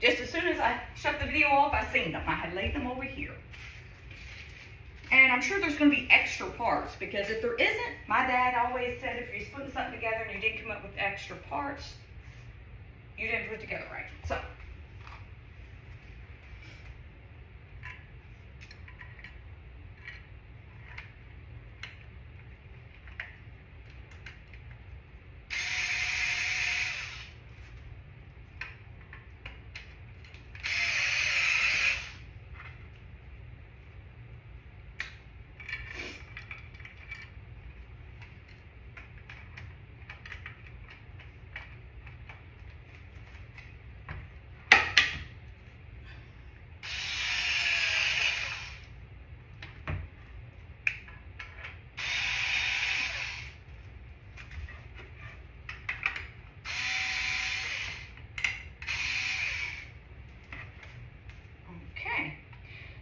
just as soon as I shut the video off, I seen them. I had laid them over here. And I'm sure there's going to be extra parts, because if there isn't, my dad always said if you're putting something together and you didn't come up with extra parts, you didn't put it together right. So,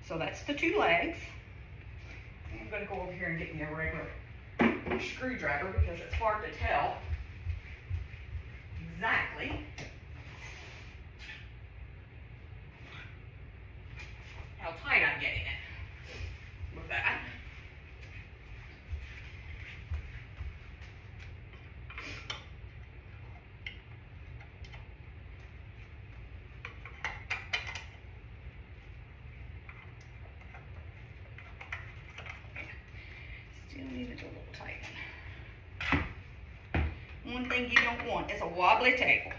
so that's the 2 legs. I'm going to go over here and get me a regular screwdriver, because it's hard to tell exactly how tight I'm getting it with that. Still need it a little tight. One thing you don't want is a wobbly table.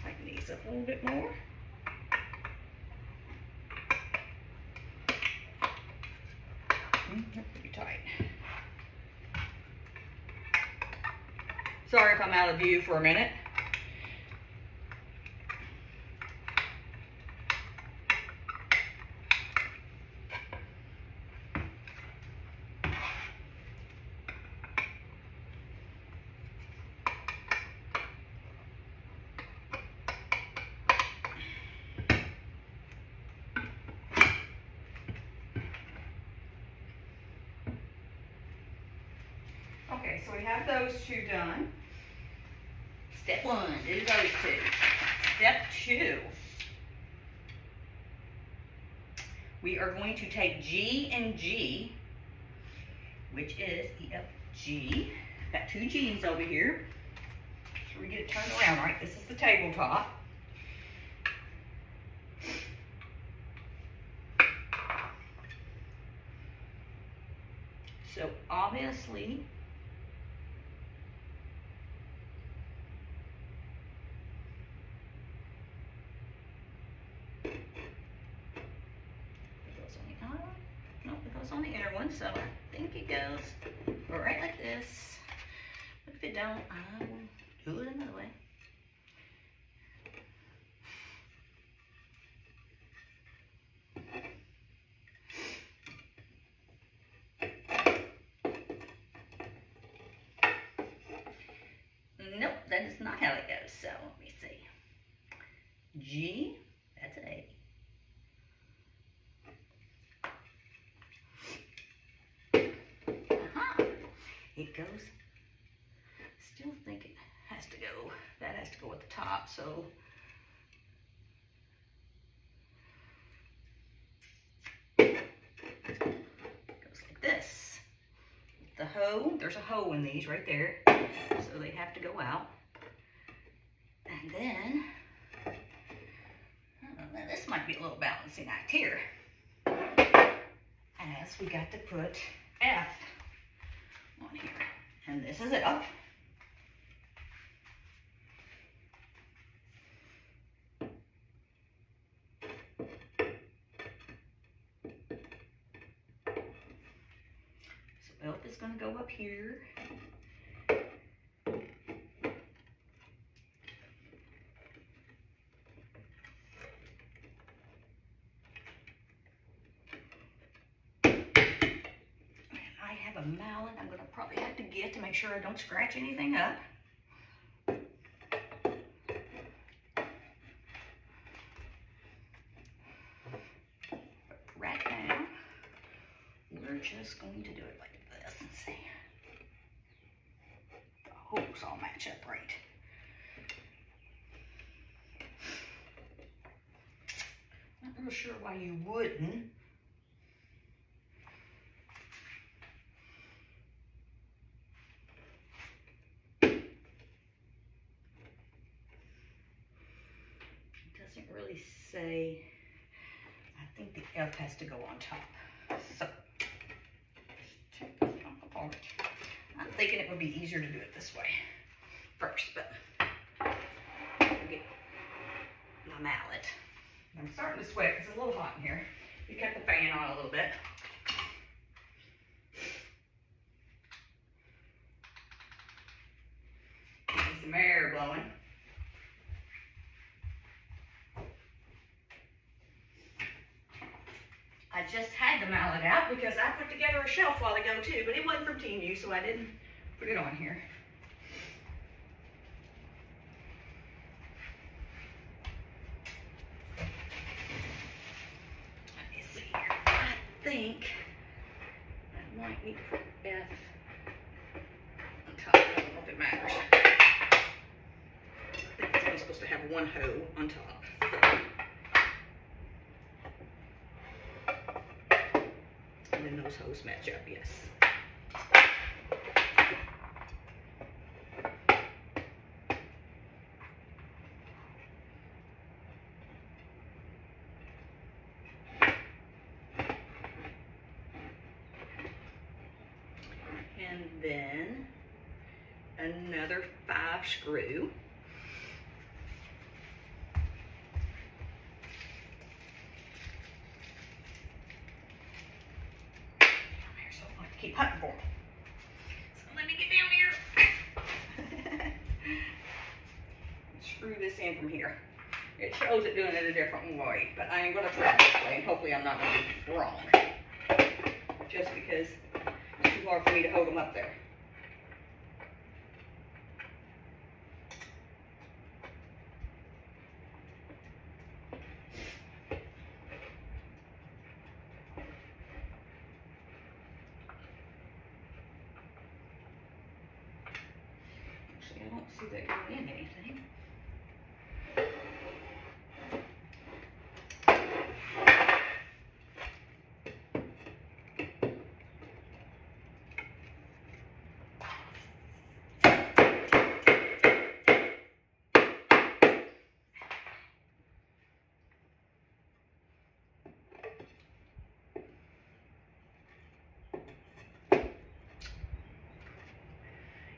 Tighten these up a little bit more. They're pretty tight. Sorry if I'm out of view for a minute. Okay, so we have those 2 done. Step 1, do those 2. Step 2, we are going to take G and G, which is EFG. I've got 2 G's over here. So we get it turned around, right? This is the tabletop. So obviously, on the inner one, so I think it goes right like this. But if it don't, I will do it another way. Nope, that is not how it goes. So let me see. G, that's an A. It goes, still think it has to go, that has to go at the top, so it goes like this. The hoe, there's a hoe in these right there, so they have to go out. And then, I don't know, this might be a little balancing act here, as we got to put F on here, and this is it up. felt is going to go up here. A mallet I'm going to probably have to get to make sure I don't scratch anything up. But right now, we're just going to do it like this and see. The holes all match up right. Not real sure why you wouldn't. Really say, I think the F has to go on top. So, take this apart. I'm thinking it would be easier to do it this way first, but I'll get my mallet. I'm starting to sweat. It's a little hot in here. We kept the fan on a little bit. Getting some air blowing. I just had the mallet out because I put together a shelf while ago too, but it wasn't from Team U, so I didn't put it on here. Let me see here. I think I might need to put F on top. I don't know if it matters. I think it's only supposed to have one hole on top. And then those hose match up, yes. And then another 5 screw. Keep hunting for me. So let me get down here. Screw this in from here. It shows it doing it a different way, but I am going to try it this way, and hopefully I'm not going to be wrong. Just because it's too hard for me to hold them up there. I don't see that going in anything.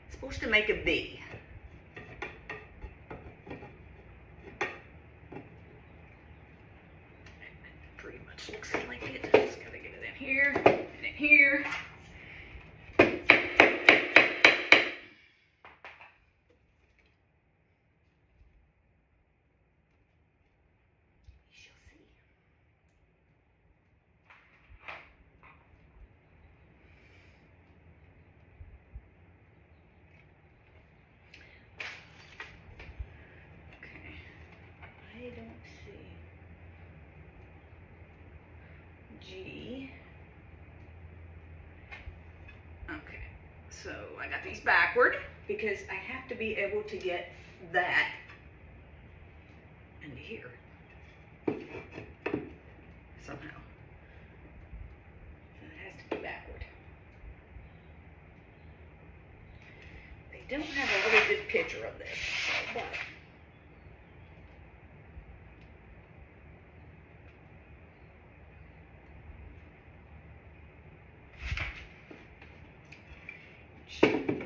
It's supposed to make a V. Looks like it. Just gotta get it in here and in here. We shall see. Okay. I don't see G. Okay, so I got these backward because I have to be able to get that into here somehow. So it has to be backward. They don't have a really good picture of this, but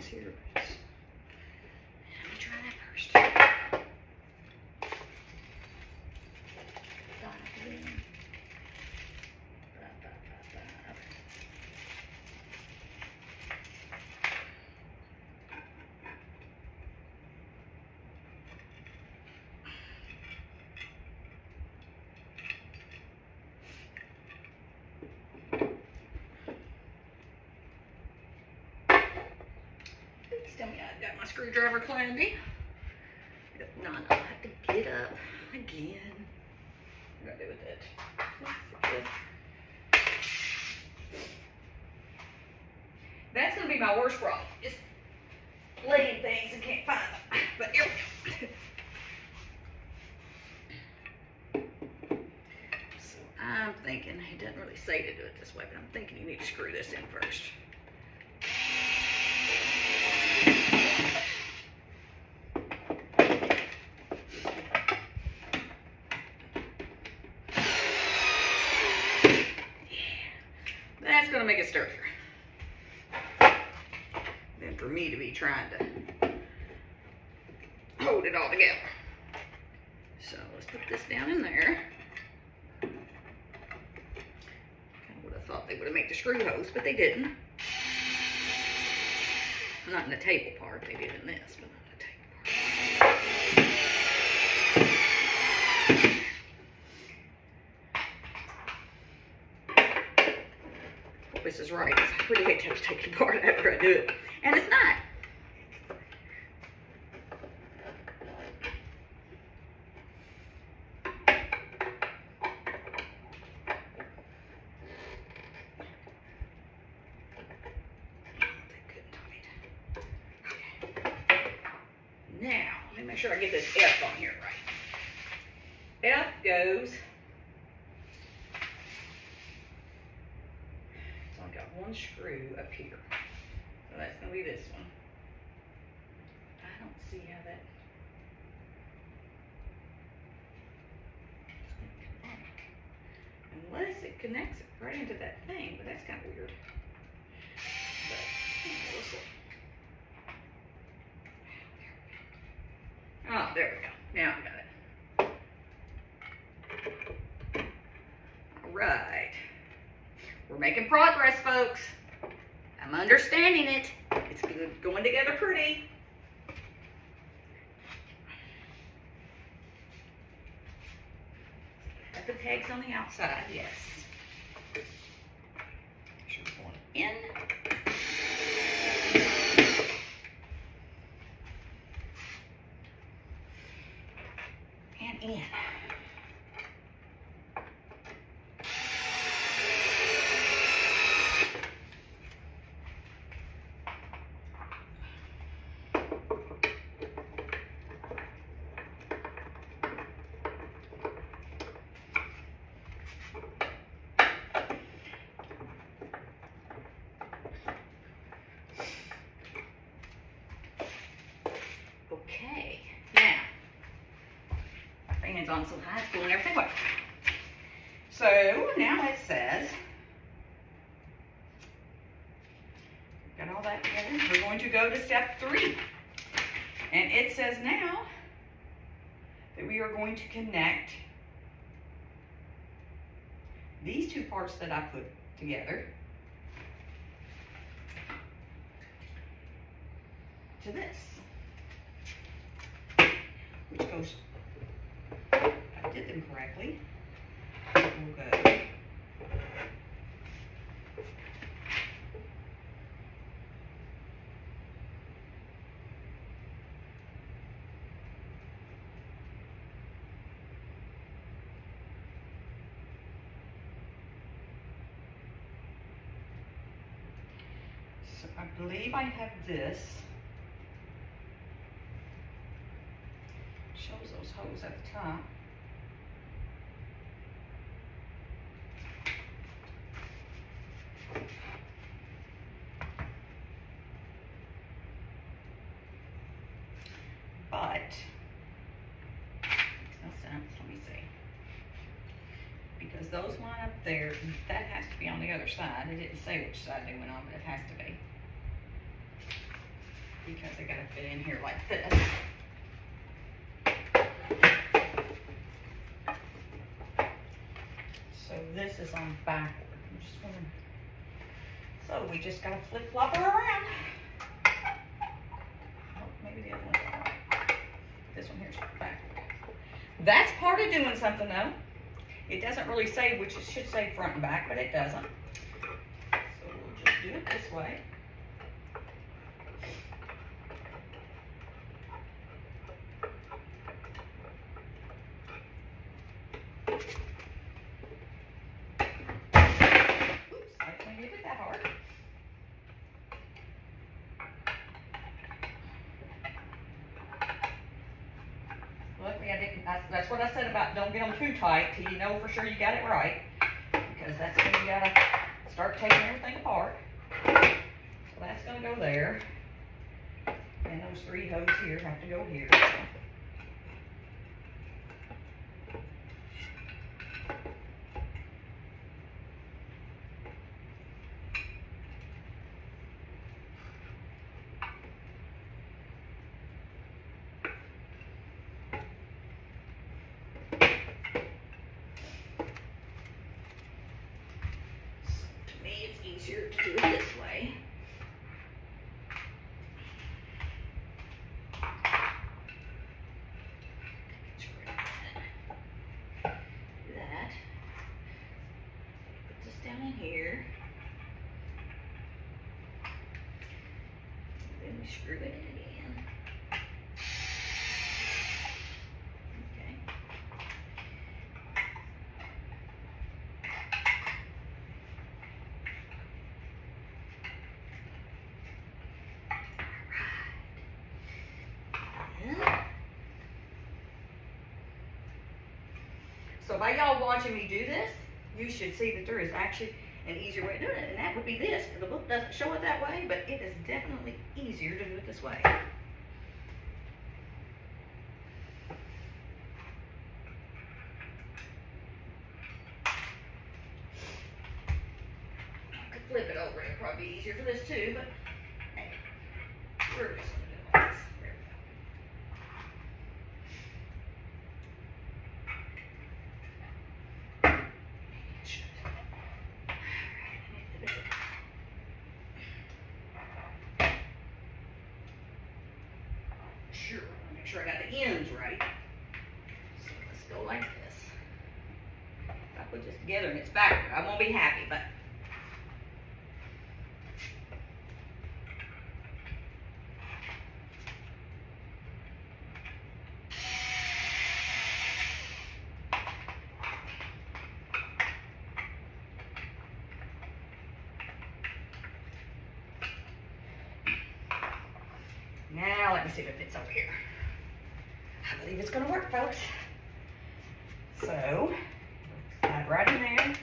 here. Let me try that first. screwdriver clammy. If not, I'll have to get up again. What do I do with it? That's going to be my worst problem, is laying things and can't find them. But here we go. So I'm thinking, he doesn't really say to do it this way, but I'm thinking you need to screw this in first. That's going to make it sturdier than for me to be trying to hold it all together. So let's put this down in there. Kind of would have thought they would have made the screw holes, but they didn't. Not in the table part, they did in this, but not in the table part. This is right. I really hate to have to take it apart after I do it. And it's not. Now, let me make sure I get this F on here right. F goes. One screw up here. So that's going to be this one. I don't see how that... Unless it connects it right into that thing, but that's kind of weird. But, we'll see. Oh, there we go. Now I got it. All right. We're making progress, folks. I'm understanding it. It's going together pretty. Got the tags on the outside, yes. Sure, going in. And in. Okay, now, my fan's on so high, it's pulling everything away. So now it says, got all that together. We're going to go to step 3. And it says now that we are going to connect these two parts that I put together to this. Which goes, if I did them correctly, we'll go so I believe I have this. Shows those holes at the top. But makes no sense. Let me see. Because those line up there, that has to be on the other side. It didn't say which side they went on, but it has to be. Because they gotta fit in here like this. So this is on backward. I'm just wondering. So we just gotta flip flop her around. Oh, maybe the other one's all right. This one here's backward. That's part of doing something though. It doesn't really say which, it should say front and back, but it doesn't. So we'll just do it this way. what I said about don't get them too tight till you know for sure you got it right, because that's when you gotta start taking everything apart. So that's gonna go there, and those 3 hoses here have to go here. Easier to do it this way. Do that. Put this down in here. Then we screw it in again. Okay. So by y'all watching me do this, you should see that there is actually an easier way of doing it, and that would be this. The book doesn't show it that way, but it is definitely easier to do it this way. I could flip it over, it'd probably be easier for this too, but hey, we're just gonna do it like this. Make sure I got the ends right. So let's go like this. If I put this together and it's backward, I won't be happy, but now let me see if it fits over here. I believe it's going to work, folks. So, slide right in there.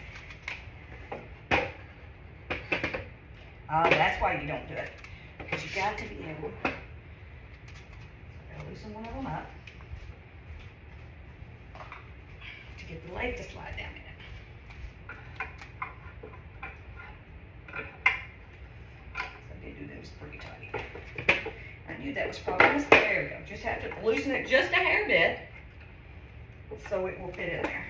That's why you don't do it, because you got to be able to loosen one of them up to get the leg to slide down in it. So I did do those pretty tight. I knew that was probably this. There we go. Just have to loosen it just a hair bit so it will fit in there.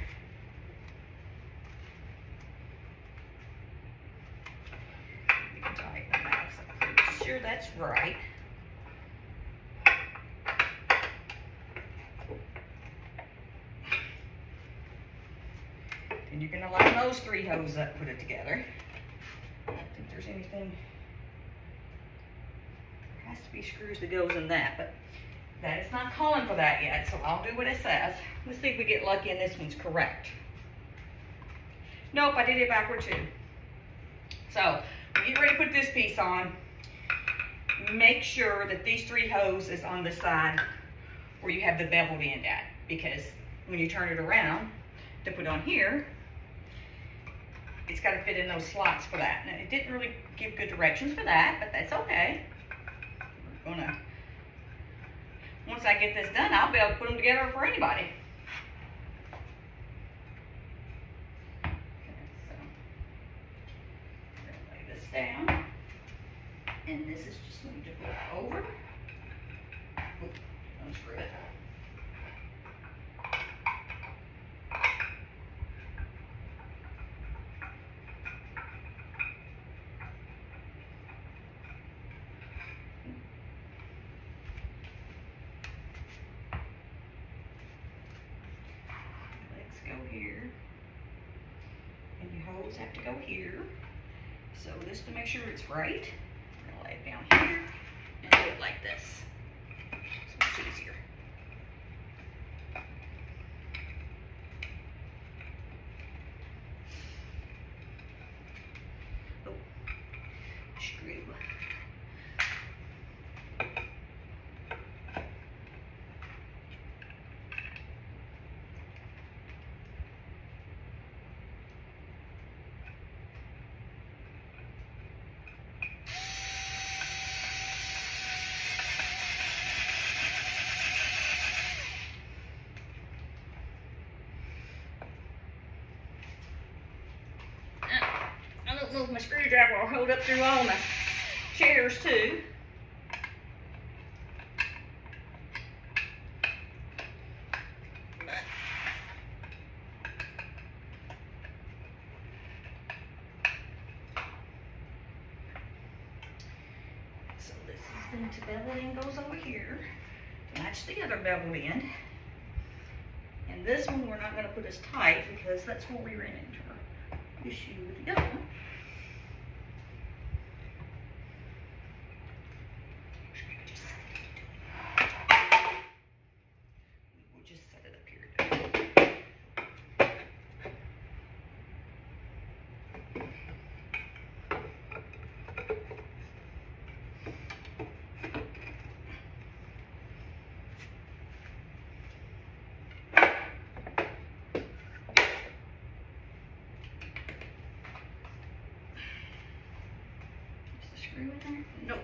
You can tighten it out. So I'm pretty sure that's right. And you can align those 3 hoses up, put it together. I don't think there's anything. Has to be screws that goes in that, but that is not calling for that yet, so I'll do what it says. Let's see if we get lucky and this one's correct. Nope, I did it backward too. So, when you get ready to put this piece on, make sure that these 3 hoses on the side where you have the beveled end at, because when you turn it around to put on here, it's got to fit in those slots for that. Now, it didn't really give good directions for that, but that's okay. Once I get this done, I'll be able to put them together for anybody. Okay, so I'm gonna lay this down, and this is just going to go over. Oops, unscrew it. Here, and your hose have to go here. So this to make sure it's right, I'm gonna lay it down here and do it like this. It's much easier. Oh, screw. don't know if my screwdriver will hold up through all my chairs too. So this is going to bevel end goes over here to match the other beveled end. And this one we're not going to put as tight because that's where we ran into our issue with the other one. We'll just set it up here. Screw in there? Nope.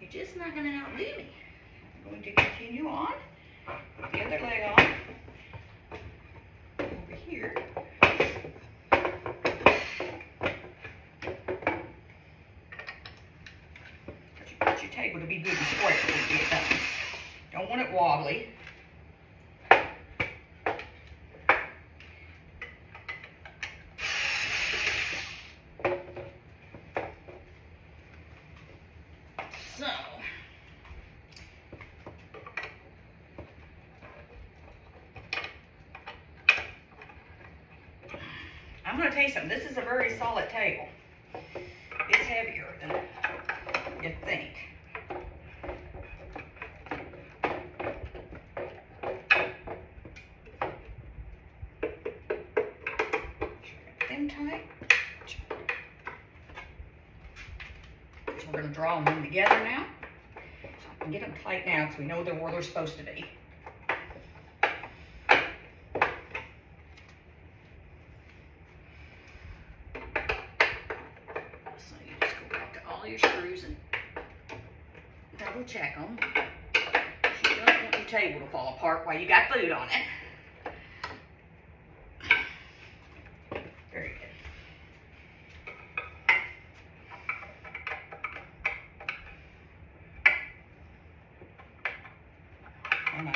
You're just not going to outdo me. I'm going to continue on. Put the other leg on. Over here. Your table to be good and square when you get it done. Don't want it wobbly. So, I'm going to tell you something. This is a very solid table. It's heavier than you think. Them tight. So we're going to draw them together now. So I can get them tight now because we know they're where they're supposed to be. So you just go back to all your screws and double check them. You don't want your table to fall apart while you got food on it. Very good. Come on.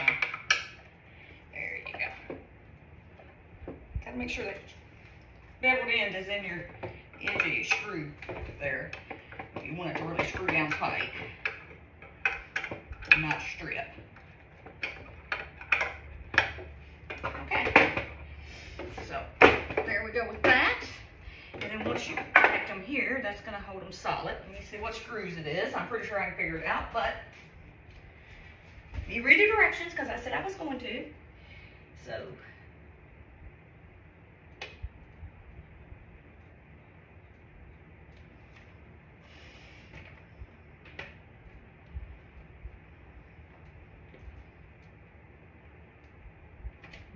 There you go. Gotta make sure that beveled end is in your edge of your screw there. You want it to really screw down tight, not strip. Okay. So there we go with that. And then once you connect them here, that's going to hold them solid. Let me see what screws it is. I'm pretty sure I can figure it out, but you read the directions because I said I was going to. So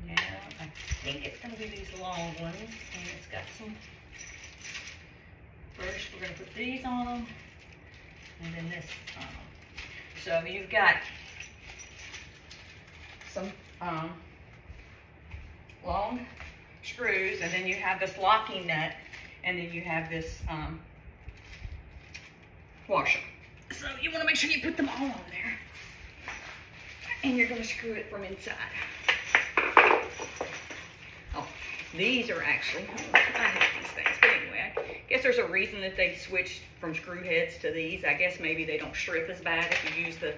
now I think it's going to be these long ones, and it's got some. First, we're going to put these on them, and then this on them. So you've got some long screws, and then you have this locking nut, and then you have this washer. So you want to make sure you put them all on there, and you're going to screw it from inside. Oh, these are actually, I have these things, but anyway, I guess there's a reason that they switched from screw heads to these. I guess maybe they don't strip as bad if you use this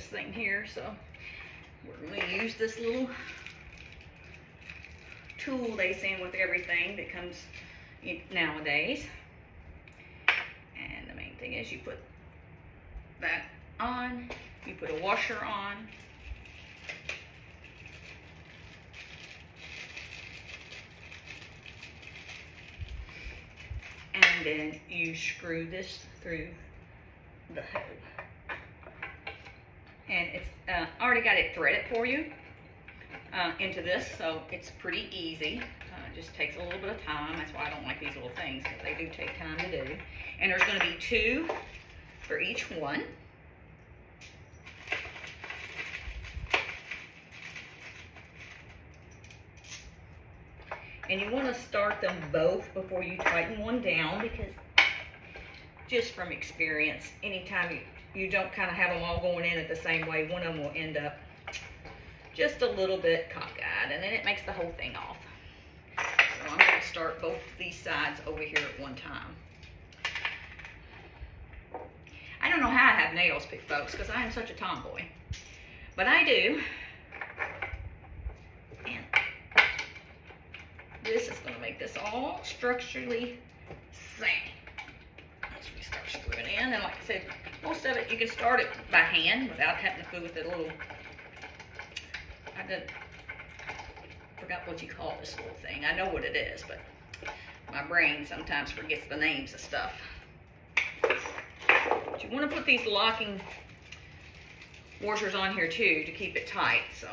thing here. So we're going to use this little tool they send with everything that comes nowadays. And the main thing is you put that on, you put a washer on, and then you screw this through the hole. And it's already got it threaded for you. into this, so it's pretty easy. It just takes a little bit of time. That's why I don't like these little things, because they do take time to do. And there's going to be 2 for each one. And you want to start them both before you tighten one down, because just from experience, anytime you don't kind of have them all going in at the same way, one of them will end up just a little bit cockeyed, and then it makes the whole thing off. So I'm going to start both these sides over here at one time. I don't know how I have nails picked, folks, because I am such a tomboy. But I do. And this is going to make this all structurally same. Once we start screwing in, and like I said, most of it you can start it by hand without having to fool with the little, forgot what you call this little thing. I know what it is, but my brain sometimes forgets the names of stuff. But you want to put these locking washers on here too to keep it tight, so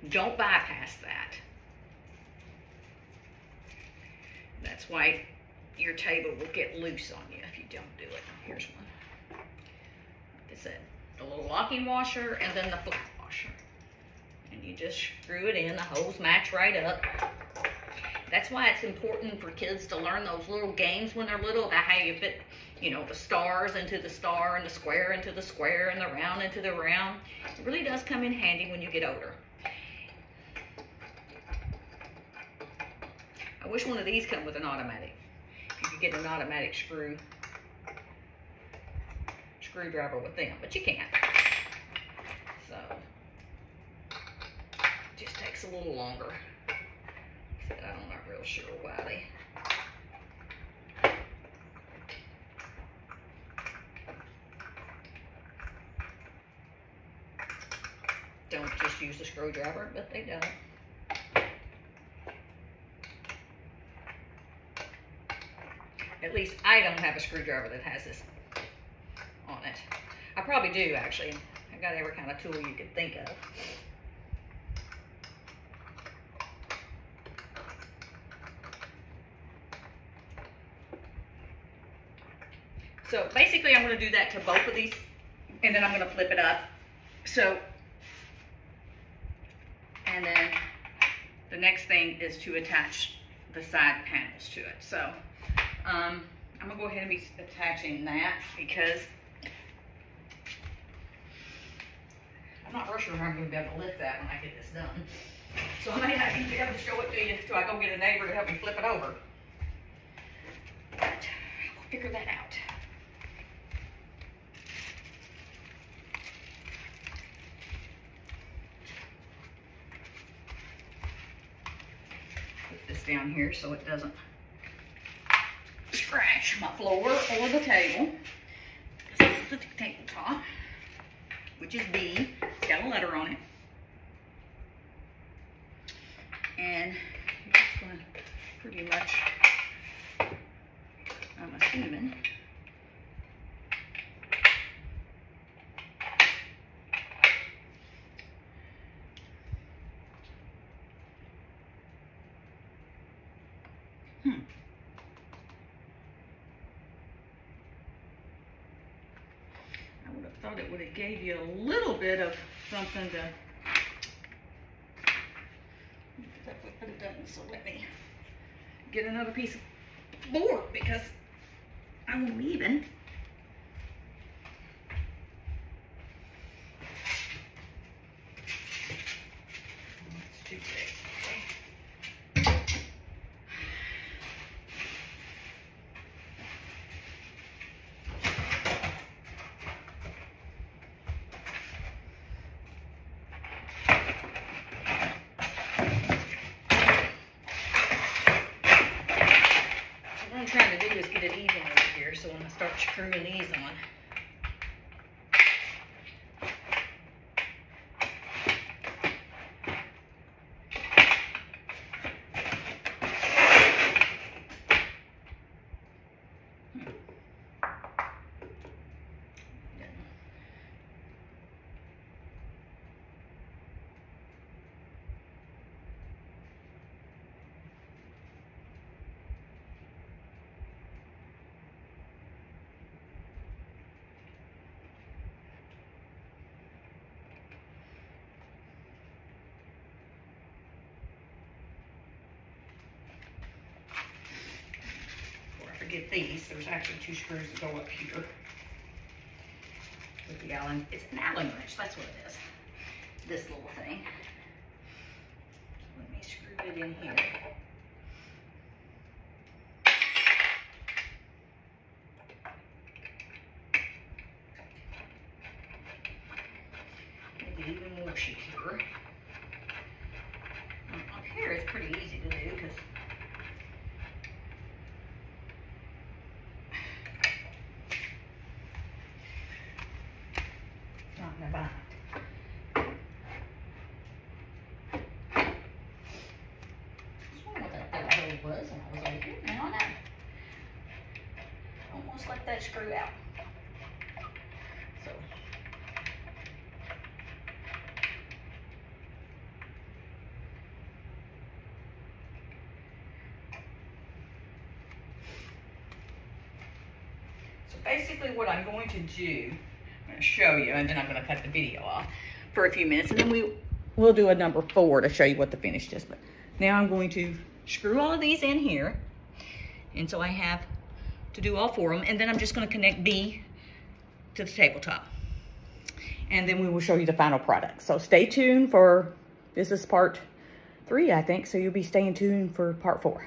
don't bypass that. That's why your table will get loose on you if you don't do it. Here's one. Like I said, the little locking washer and then the flat washer. And you just screw it in, the holes match right up. That's why it's important for kids to learn those little games when they're little, about how you fit, you know, the stars into the star and the square into the square and the round into the round. It really does come in handy when you get older. I wish one of these come with an automatic. You could get an automatic screwdriver with them, but you can't. So it just takes a little longer. I'm not real sure why they. Don't just use the screwdriver, but they don't. At least I don't have a screwdriver that has this on it. I probably do, actually. I got every kind of tool you could think of. So basically I'm going to do that to both of these, and then I'm going to flip it up. So, and then the next thing is to attach the side panels to it. So I'm going to go ahead and be attaching that, because I'm not real sure how I'm going to be able to lift that when I get this done. So I may not even be able to show it to you until I go get a neighbor to help me flip it over. But we'll figure that out. Put this down here so it doesn't scratch my floor or the table. This is the tabletop, which is B. It's got a letter on it. And you're just going to pretty much, I'm assuming, thought it would have gave you a little bit of something to, but it doesn't. So let me get another piece of board, because I'm leaving. That's too big. So when I start screwing these on, get these. There's actually 2 screws that go up here with the Allen. It's an Allen wrench, that's what it is. This little thing. Let me screw it in here. Make it even more secure. Up here it's pretty easy to do because not in a bind. Was when I was over here. Now I know. Almost like that screw out. So basically what I'm going to do, I'm going to show you, and then I'm going to cut the video off for a few minutes, and then we'll do a number 4 to show you what the finish is. But now I'm going to screw all of these in here, and so I have to do all 4 of them, and then I'm just going to connect B to the tabletop, and then we will show you the final product. So stay tuned for, this is part 3, I think, so you'll be staying tuned for part 4.